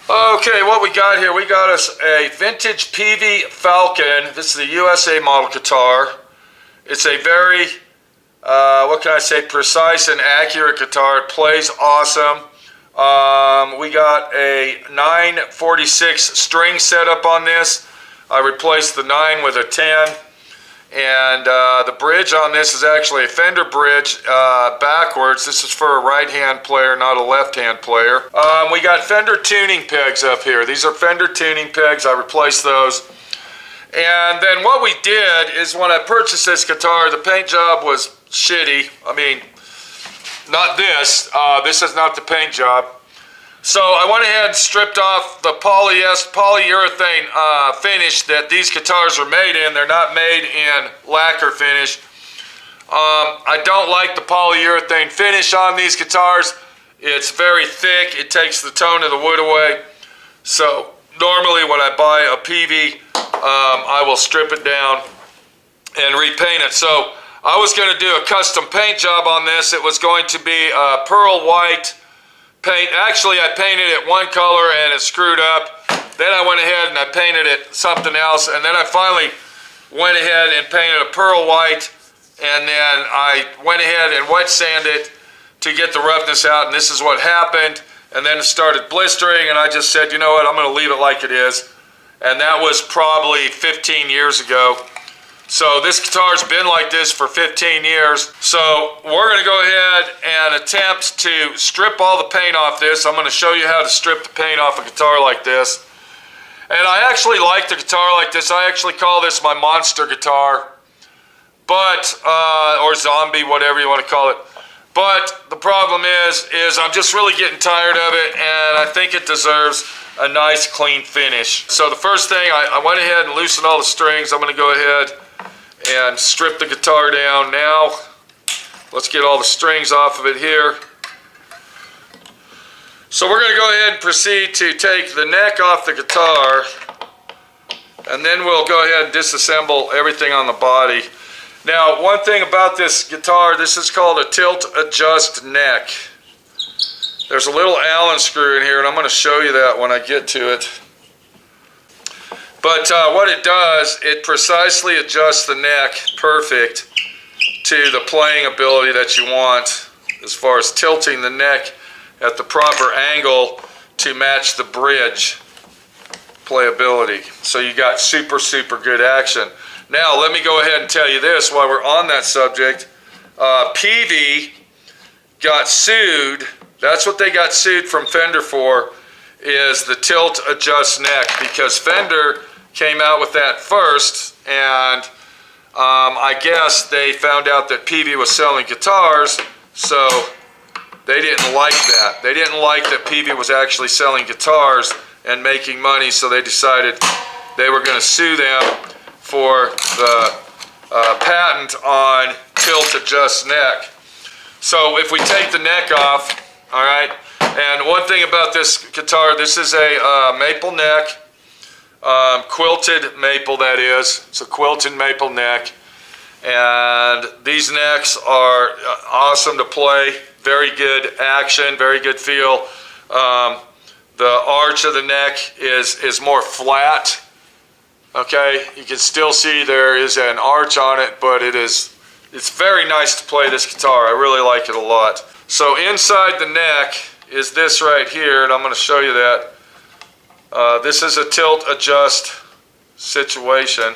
Okay, what we got here, we got us a vintage Peavey Falcon. This is a USA model guitar. It's a very, what can I say, precise and accurate guitar. It plays awesome. We got a 946 string setup on this. I replaced the 9 with a 10. And the bridge on this is actually a Fender bridge backwards. This is for a right-hand player, not a left-hand player. We got Fender tuning pegs up here. These are Fender tuning pegs. I replaced those. And then what we did is when I purchased this guitar, the paint job was shitty. I mean, not this. This is not the paint job. So I went ahead and stripped off the polyurethane finish that these guitars are made in. They're not made in lacquer finish. I don't like the polyurethane finish on these guitars. It's very thick. It takes the tone of the wood away. So normally when I buy a Peavey, I will strip it down and repaint it. So I was going to do a custom paint job on this. It was going to be pearl white paint. Actually, I painted it one color and it screwed up. Then I went ahead and I painted it something else, and then I finally went ahead and painted a pearl white, and then I went ahead and wet sanded it to get the roughness out, and this is what happened. And then it started blistering, and I just said, you know what, I'm going to leave it like it is. And that was probably 15 years ago. So this guitar's been like this for 15 years. So we're going to go ahead and attempt to strip all the paint off this. I'm going to show you how to strip the paint off a guitar like this. And I actually like the guitar like this. I actually call this my monster guitar. But, or zombie, whatever you want to call it. But the problem is I'm just really getting tired of it, and I think it deserves a nice clean finish. So the first thing, I went ahead and loosened all the strings. I'm going to go ahead and strip the guitar down. Now let's get all the strings off of it here. So we're going to go ahead and proceed to take the neck off the guitar, and then we'll go ahead and disassemble everything on the body. Now, one thing about this guitar, this is called a tilt adjust neck. There's a little Allen screw in here, and I'm going to show you that when I get to it. But what it does, it precisely adjusts the neck perfect to the playing ability that you want, as far as tilting the neck at the proper angle to match the bridge playability. So you got super good action. Now let me go ahead and tell you this while we're on that subject. Peavey got sued. That's what they got sued from Fender for, is the tilt adjust neck, because Fender came out with that first, and I guess they found out that Peavey was selling guitars, so they didn't like that. They didn't like that Peavey was actually selling guitars and making money, so they decided they were going to sue them for the patent on tilt adjust neck. So if we take the neck off, all right, and one thing about this guitar, this is a maple neck. Quilted maple, that is. It's a quilted maple neck, and these necks are awesome to play. Very good action, very good feel. The arch of the neck is more flat. Okay, you can still see there is an arch on it, but it's very nice to play this guitar. I really like it a lot. So inside the neck is this right here, and I'm going to show you that. This is a tilt adjust situation,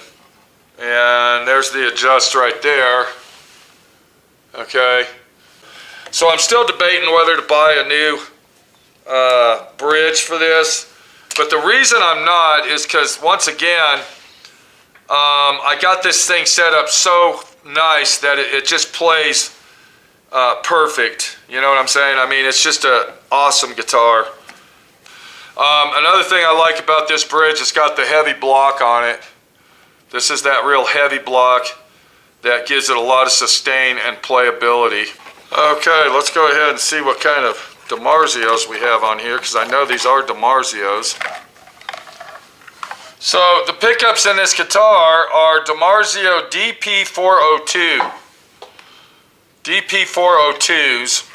and there's the adjust right there. Okay, so I'm still debating whether to buy a new bridge for this, but the reason I'm not is because, once again, I got this thing set up so nice that it just plays perfect. You know what I'm saying? I mean, it's just an awesome guitar. Another thing I like about this bridge, it's got the heavy block on it. This is that real heavy block that gives it a lot of sustain and playability. Okay, let's go ahead and see what kind of DiMarzios we have on here, because I know these are DiMarzios. So the pickups in this guitar are DiMarzio DP402. DP402s.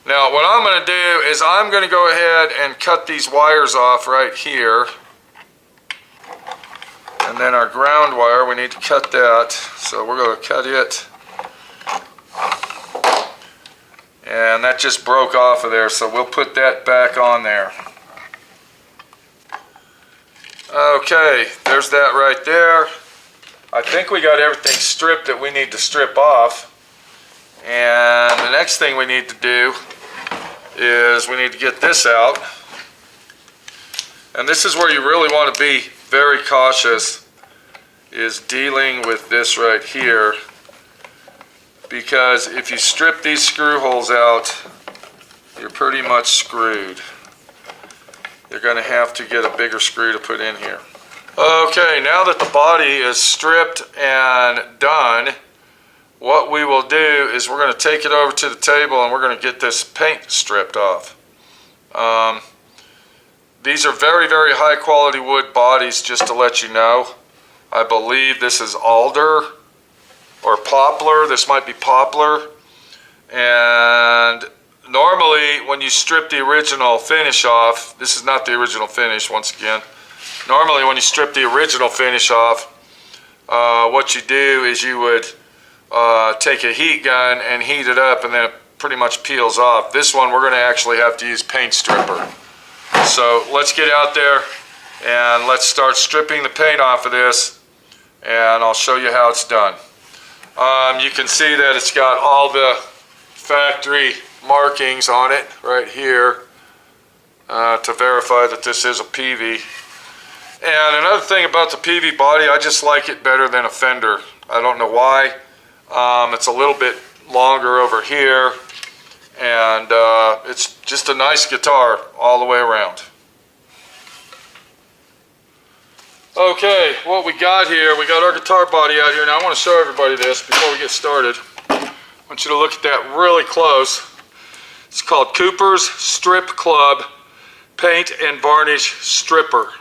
Now what I'm going to do is I'm going to go ahead and cut these wires off right here. And then our ground wire, we need to cut that. So we're going to cut it. And that just broke off of there, so we'll put that back on there. Okay, there's that right there. I think we got everything stripped that we need to strip off. And the next thing we need to do is we need to get this out. And this is where you really want to be very cautious, is dealing with this right here. Because if you strip these screw holes out, you're pretty much screwed. You're going to have to get a bigger screw to put in here. Okay, now that the body is stripped and done, what we will do is we're going to take it over to the table and we're going to get this paint stripped off. These are very, very high quality wood bodies, just to let you know. I believe this is alder or poplar. This might be poplar. And normally when you strip the original finish off, this is not the original finish once again. Normally when you strip the original finish off, what you do is you would take a heat gun and heat it up, and then it pretty much peels off. This one we're going to actually have to use paint stripper. So let's get out there and let's start stripping the paint off of this, and I'll show you how it's done. You can see that it's got all the factory markings on it right here to verify that this is a Peavey. And another thing about the Peavey body, I just like it better than a Fender. I don't know why. It's a little bit longer over here, and it's just a nice guitar all the way around. Okay, what we got here, we got our guitar body out here. Now I want to show everybody this before we get started. I want you to look at that really close. It's called Cooper's Strip Club Paint and Varnish Stripper.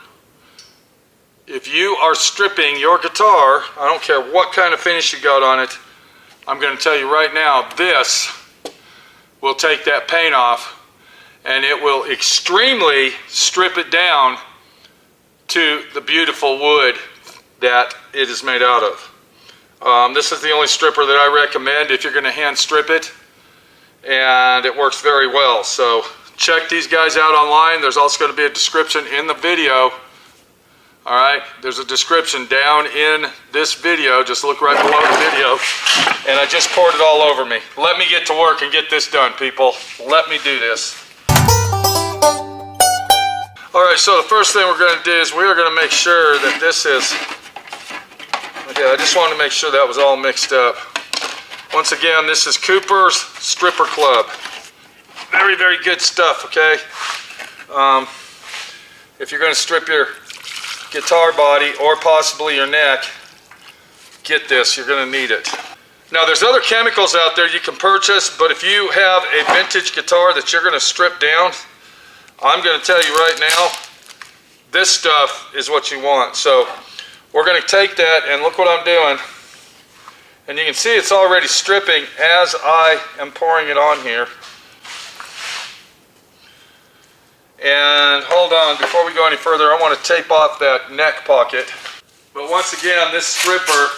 If you are stripping your guitar, I don't care what kind of finish you got on it, I'm going to tell you right now, this will take that paint off and it will extremely strip it down to the beautiful wood that it is made out of. This is the only stripper that I recommend if you're going to hand strip it, and it works very well. So check these guys out online. There's also going to be a description in the video. Alright, there's a description down in this video. Just look right below the video. And I just poured it all over me. Let me get to work and get this done, people. Let me do this. Alright, so the first thing we're going to do is we are going to make sure that this is... Okay, I just wanted to make sure that was all mixed up. Once again, this is Cooper's Stripper Club. Very, very good stuff, okay? If you're going to strip your guitar body or possibly your neck, get this, you're going to need it. Now there's other chemicals out there you can purchase, but if you have a vintage guitar that you're going to strip down, I'm going to tell you right now, this stuff is what you want. So we're going to take that, and look what I'm doing, and you can see it's already stripping as I am pouring it on here. And hold on, before we go any further, I want to tape off that neck pocket. But once again, this stripper,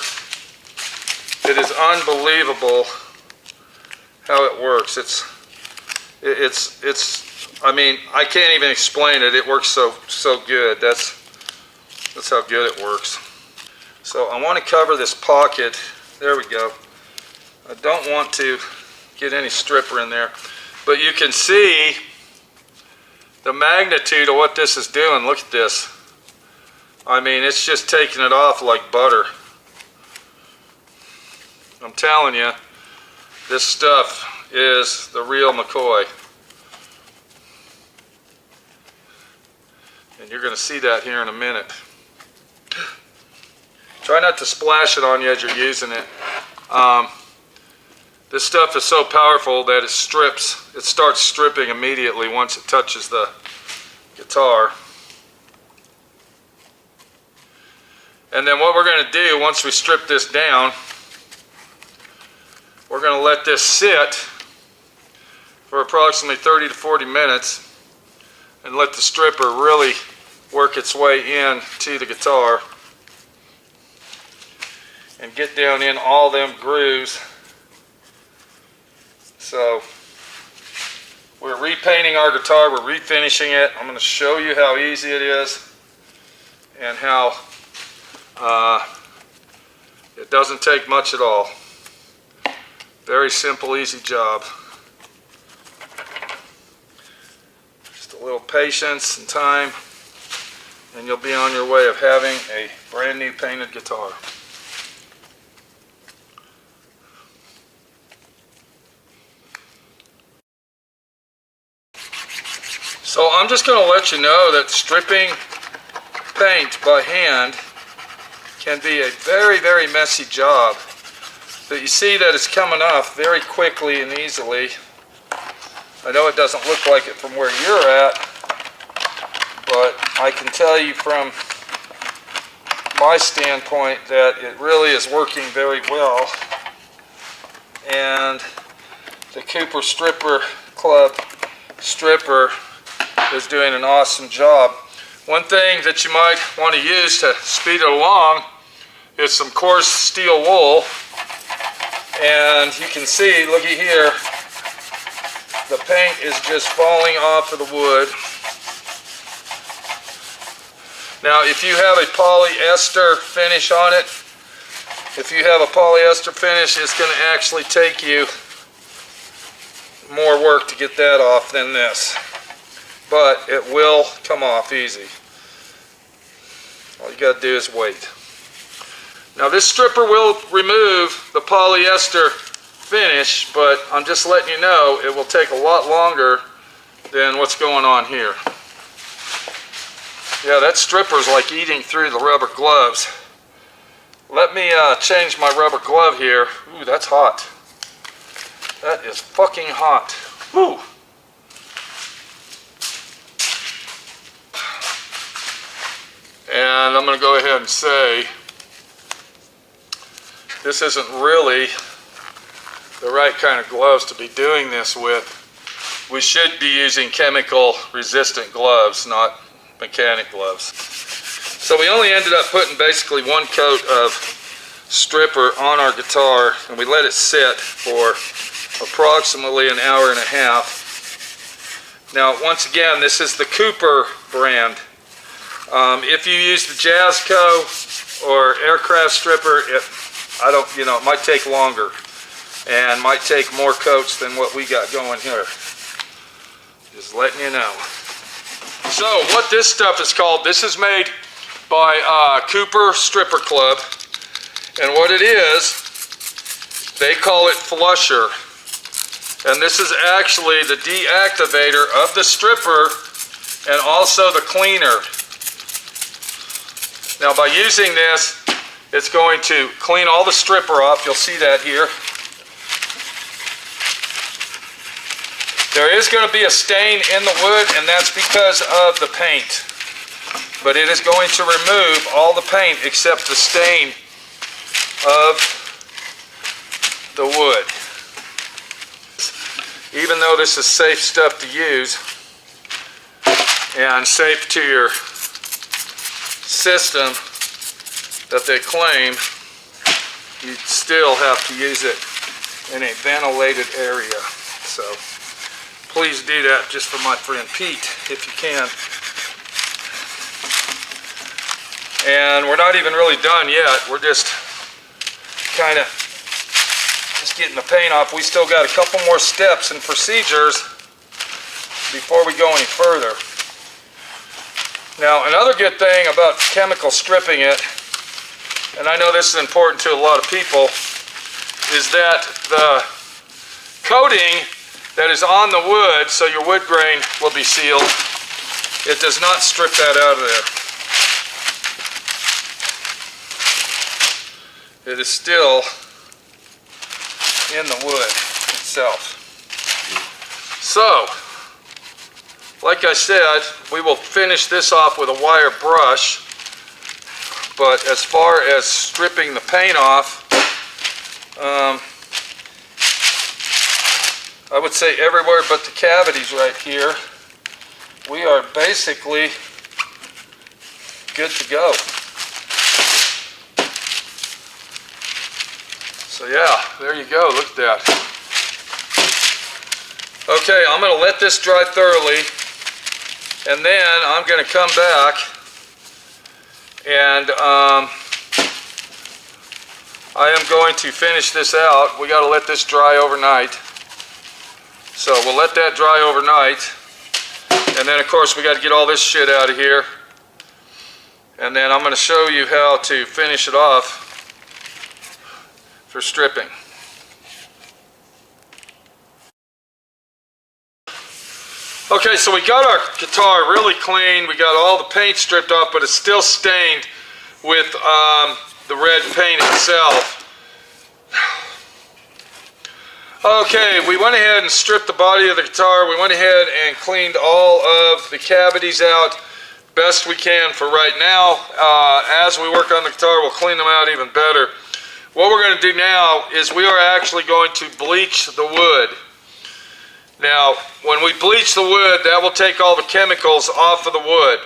it is unbelievable how it works. I mean, I can't even explain it. It works so good. That's how good it works. So I want to cover this pocket. There we go. I don't want to get any stripper in there, but you can see the magnitude of what this is doing. Look at this. I mean, it's just taking it off like butter. I'm telling you, this stuff is the real McCoy. And you're going to see that here in a minute. Try not to splash it on you as you're using it. This stuff is so powerful that it starts stripping immediately once it touches the guitar. And then what we're going to do once we strip this down, we're going to let this sit for approximately 30 to 40 minutes and let the stripper really work its way in to the guitar and get down in all them grooves. So we're repainting our guitar, we're refinishing it. I'm going to show you how easy it is and how it doesn't take much at all. Very simple, easy job. Just a little patience and time, and you'll be on your way of having a brand new painted guitar. So I'm just going to let you know that stripping paint by hand can be a very, very messy job. But you see that it's coming off very quickly and easily. I know it doesn't look like it from where you're at, but I can tell you from my standpoint that it really is working very well. And the Cooper Stripper Club stripper is doing an awesome job. One thing that you might want to use to speed it along is some coarse steel wool. And you can see, looky here, the paint is just falling off of the wood. Now, if you have a polyester finish on it, it's going to actually take you more work to get that off than this. But it will come off easy. All you got to do is wait. Now this stripper will remove the polyester finish, but I'm just letting you know it will take a lot longer than what's going on here. Yeah, that stripper's like eating through the rubber gloves. Let me change my rubber glove here. Ooh, that's hot. That is fucking hot. Woo! And I'm going to go ahead and say this isn't really the right kind of gloves to be doing this with. We should be using chemical resistant gloves, not mechanic gloves. So we only ended up putting basically one coat of stripper on our guitar, and we let it sit for approximately an hour and a half. Now once again, this is the Cooper brand. If you use the Jazzco or Aircraft stripper, it might take longer and might take more coats than what we got going here. Just letting you know. So what this stuff is called, this is made by Cooper Stripper Club, and what it is, they call it Flusher, and this is actually the deactivator of the stripper and also the cleaner. Now by using this, it's going to clean all the stripper off. You'll see that here. There is going to be a stain in the wood, and that's because of the paint. But it is going to remove all the paint except the stain of the wood. Even though this is safe stuff to use and safe to your system that they claim, you still have to use it in a ventilated area. So please do that just for my friend Pete, if you can. And we're not even really done yet. We're just kind of getting the paint off. We still got a couple more steps and procedures before we go any further. Now, another good thing about chemical stripping it, and I know this is important to a lot of people, is that the coating that is on the wood, so your wood grain will be sealed, it does not strip that out of there. It is still in the wood itself. So, like I said, we will finish this off with a wire brush, but as far as stripping the paint off, I would say everywhere but the cavities right here, we are basically good to go. So yeah, there you go, look at that. Okay, I'm going to let this dry thoroughly, and then I'm going to come back and I am going to finish this out. We got to let this dry overnight. So we'll let that dry overnight. And then of course we got to get all this shit out of here. And then I'm going to show you how to finish it off for stripping. Okay, so we got our guitar really clean. We got all the paint stripped off, but it's still stained with the red paint itself. Okay, we went ahead and stripped the body of the guitar. We went ahead and cleaned all of the cavities out best we can for right now. As we work on the guitar, we'll clean them out even better. What we're going to do now is we are actually going to bleach the wood. Now, when we bleach the wood, that will take all the chemicals off of the wood.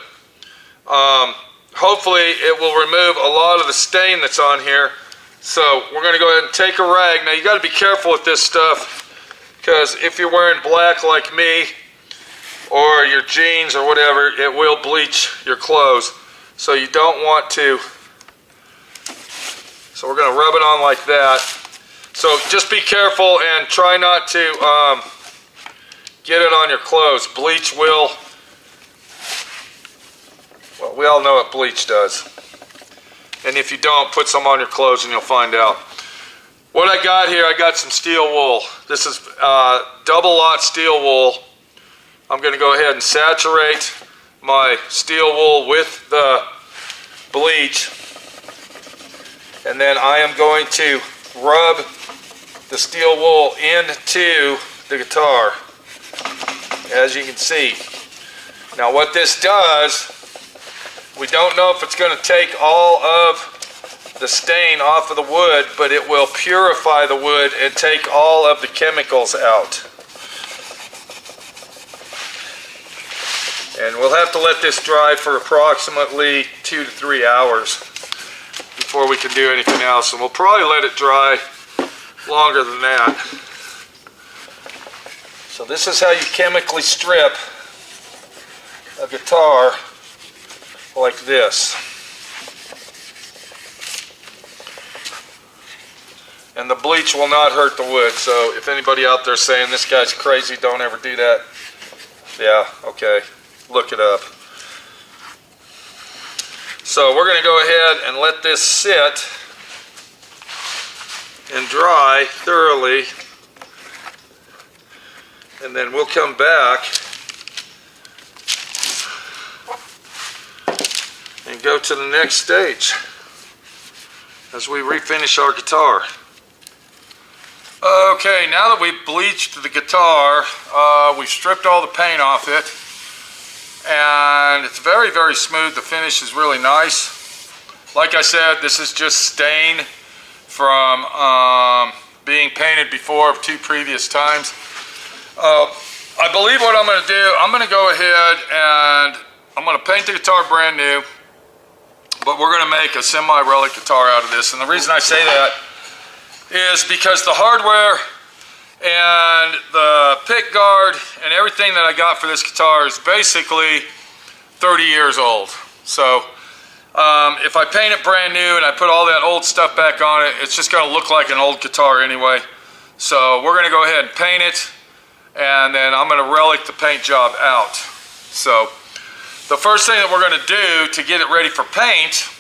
Hopefully, it will remove a lot of the stain that's on here. So we're going to go ahead and take a rag. Now you got to be careful with this stuff, because if you're wearing black like me or your jeans or whatever, it will bleach your clothes. So you don't want to. So we're going to rub it on like that. So just be careful and try not to get it on your clothes. Bleach will, well, we all know what bleach does. And if you don't, put some on your clothes and you'll find out. What I got here, I got some steel wool. This is double lot steel wool. I'm going to go ahead and saturate my steel wool with the bleach. And then I am going to rub the steel wool into the guitar, as you can see. Now what this does, we don't know if it's going to take all of the stain off of the wood, but it will purify the wood and take all of the chemicals out. And we'll have to let this dry for approximately 2 to 3 hours before we can do anything else. And we'll probably let it dry longer than that. So this is how you chemically strip a guitar like this. And the bleach will not hurt the wood. So if anybody out there saying this guy's crazy, don't ever do that. Yeah, okay. Look it up. So we're going to go ahead and let this sit and dry thoroughly. And then we'll come back and go to the next stage as we refinish our guitar. Okay, now that we've bleached the guitar, we've stripped all the paint off it, and it's very, very smooth. The finish is really nice. Like I said, this is just stain from being painted before of 2 previous times. I believe what I'm going to do, I'm going to go ahead and I'm going to paint the guitar brand new, but we're going to make a semi-relic guitar out of this. And the reason I say that is because the hardware and the pick guard and everything that I got for this guitar is basically 30 years old. So if I paint it brand new and I put all that old stuff back on it, it's just going to look like an old guitar anyway. So we're going to go ahead and paint it, and then I'm going to relic the paint job out. So the first thing that we're going to do to get it ready for paint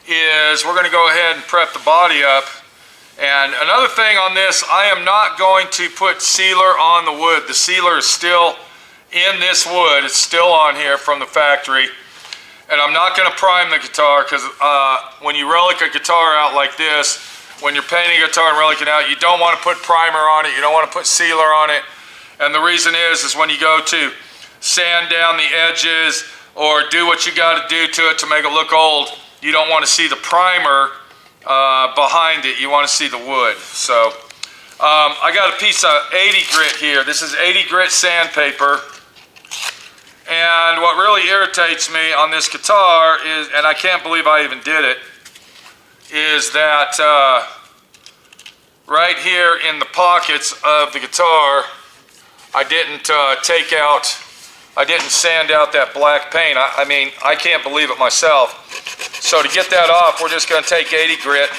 is we're going to go ahead and prep the body up. And another thing on this, I am not going to put sealer on the wood. The sealer is still in this wood. It's still on here from the factory. And I'm not going to prime the guitar, because when you relic a guitar out like this, when you're painting a guitar and relic it out, you don't want to put primer on it. You don't want to put sealer on it. And the reason is when you go to sand down the edges or do what you got to do to it to make it look old, you don't want to see the primer behind it. You want to see the wood. So I got a piece of 80 grit here. This is 80 grit sandpaper. And what really irritates me on this guitar is, and I can't believe I even did it, is that right here in the pockets of the guitar, I didn't I didn't sand out that black paint. I mean, I can't believe it myself. So to get that off, we're just going to take 80 grit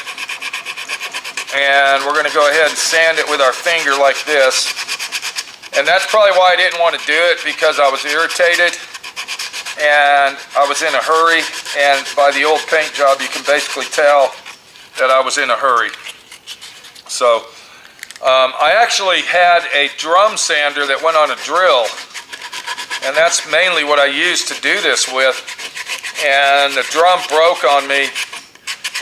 and we're going to go ahead and sand it with our finger like this. And that's probably why I didn't want to do it, because I was irritated and I was in a hurry, and by the old paint job you can basically tell that I was in a hurry. So I actually had a drum sander that went on a drill, and that's mainly what I used to do this with, and the drum broke on me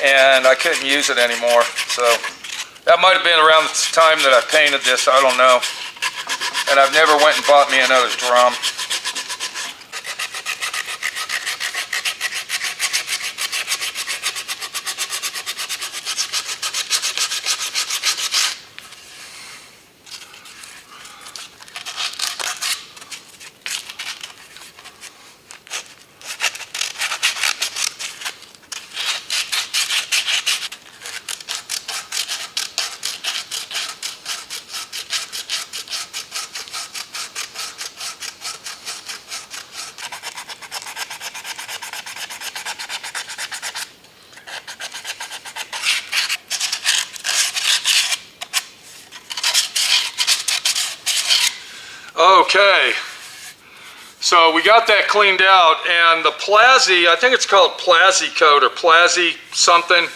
and I couldn't use it anymore. So that might have been around the time that I painted this, I don't know. And I've never went and bought me another drum. Okay, so we got that cleaned out, and the Plazzi, I think it's called Plazzi coat or Plazzi something,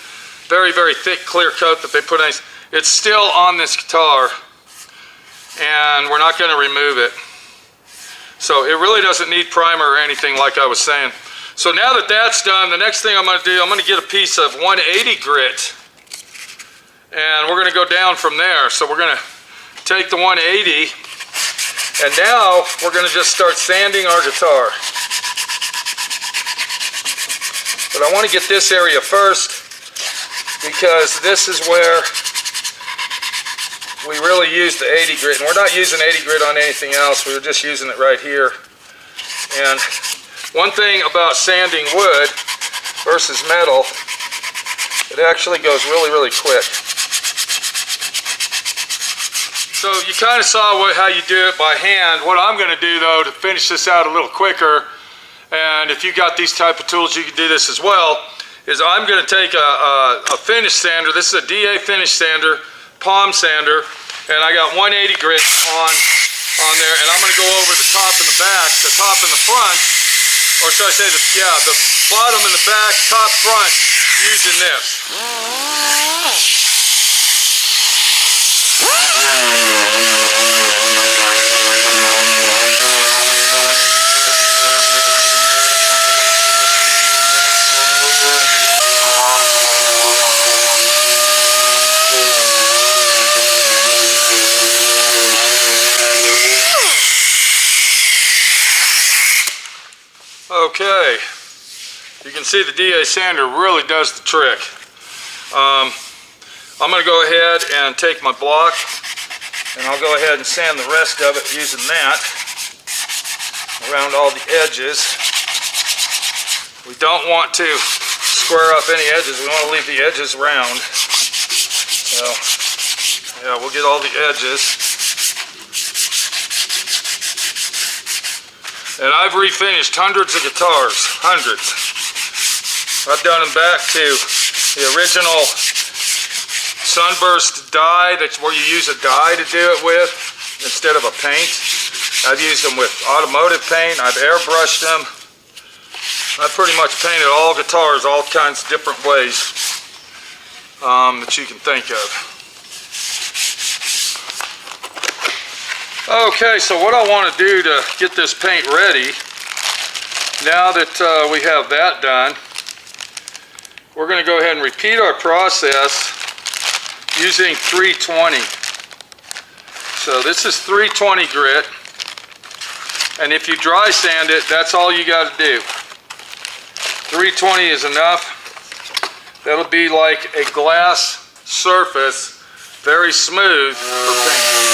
very, very thick clear coat that they put on, it's still on this guitar, and we're not going to remove it. So it really doesn't need primer or anything, like I was saying. So now that that's done, the next thing I'm going to do, I'm going to get a piece of 180 grit, and we're going to go down from there. So we're going to take the 180, and now we're going to just start sanding our guitar. But I want to get this area first, because this is where we really use the 80 grit. And we're not using 80 grit on anything else, we were just using it right here. And one thing about sanding wood versus metal, it actually goes really, really quick. So you kind of saw how you do it by hand. What I'm going to do, though, to finish this out a little quicker, and if you got these type of tools you can do this as well, is I'm going to take a finish sander. This is a DA finish sander, palm sander, and I got 180 grit on there, and I'm going to go over the top and the back, the top and the front, or should I say the bottom and the back, top, front, using this. Okay, you can see the DA sander really does the trick. I'm going to go ahead and take my block, and I'll go ahead and sand the rest of it using that around all the edges. We don't want to square up any edges, we want to leave the edges round. So, yeah, we'll get all the edges. And I've refinished hundreds of guitars, hundreds. I've done them back to the original sunburst dye, that's where you use a dye to do it with instead of a paint. I've used them with automotive paint, I've airbrushed them. I've pretty much painted all guitars all kinds of different ways that you can think of. Okay, so what I want to do to get this paint ready, now that we have that done, we're going to go ahead and repeat our process using 320. So this is 320 grit, and if you dry sand it, that's all you got to do. 320 is enough. That'll be like a glass surface very smooth for paint.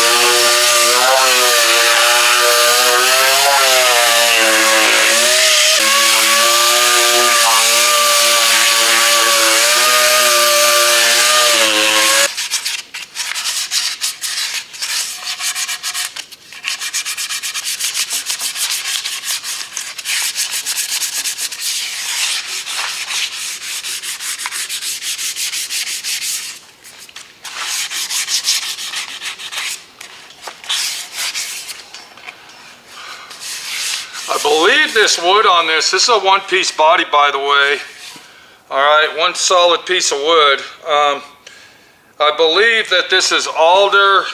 I believe this wood on this is a one-piece body, by the way. All right, one solid piece of wood. I believe that this is alder.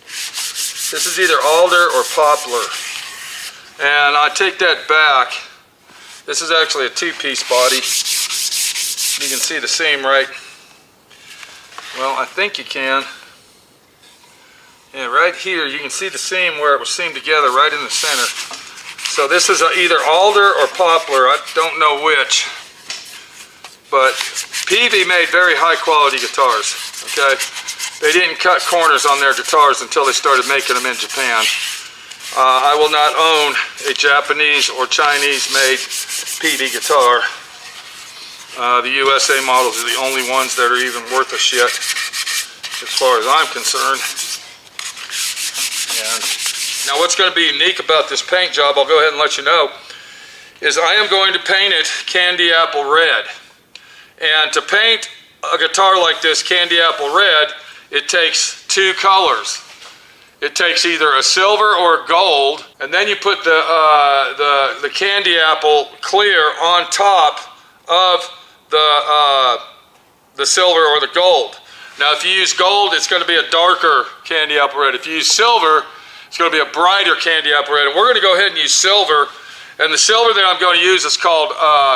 This is either alder or poplar. And I take that back. This is actually a two-piece body. You can see the seam, right? Well, I think you can. Yeah, right here, you can see the seam where it was seamed together right in the center. So this is either alder or poplar, I don't know which. But Peavey made very high quality guitars, okay? They didn't cut corners on their guitars until they started making them in Japan. I will not own a Japanese or Chinese made Peavey guitar. The USA models are the only ones that are even worth a shit, as far as I'm concerned. And now what's going to be unique about this paint job, I'll go ahead and let you know, is I am going to paint it candy apple red. And to paint a guitar like this candy apple red, it takes two colors. It takes either a silver or a gold, and then you put the candy apple clear on top of the silver or the gold. Now if you use gold, it's going to be a darker candy apple red. If you use silver, it's going to be a brighter candy apple red. And we're going to go ahead and use silver. And the silver that I'm going to use is called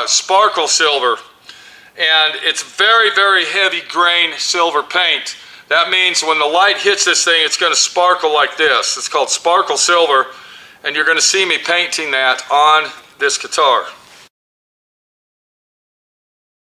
sparkle silver. And it's very, very heavy grain silver paint. That means when the light hits this thing, it's going to sparkle like this. It's called sparkle silver. And you're going to see me painting that on this guitar.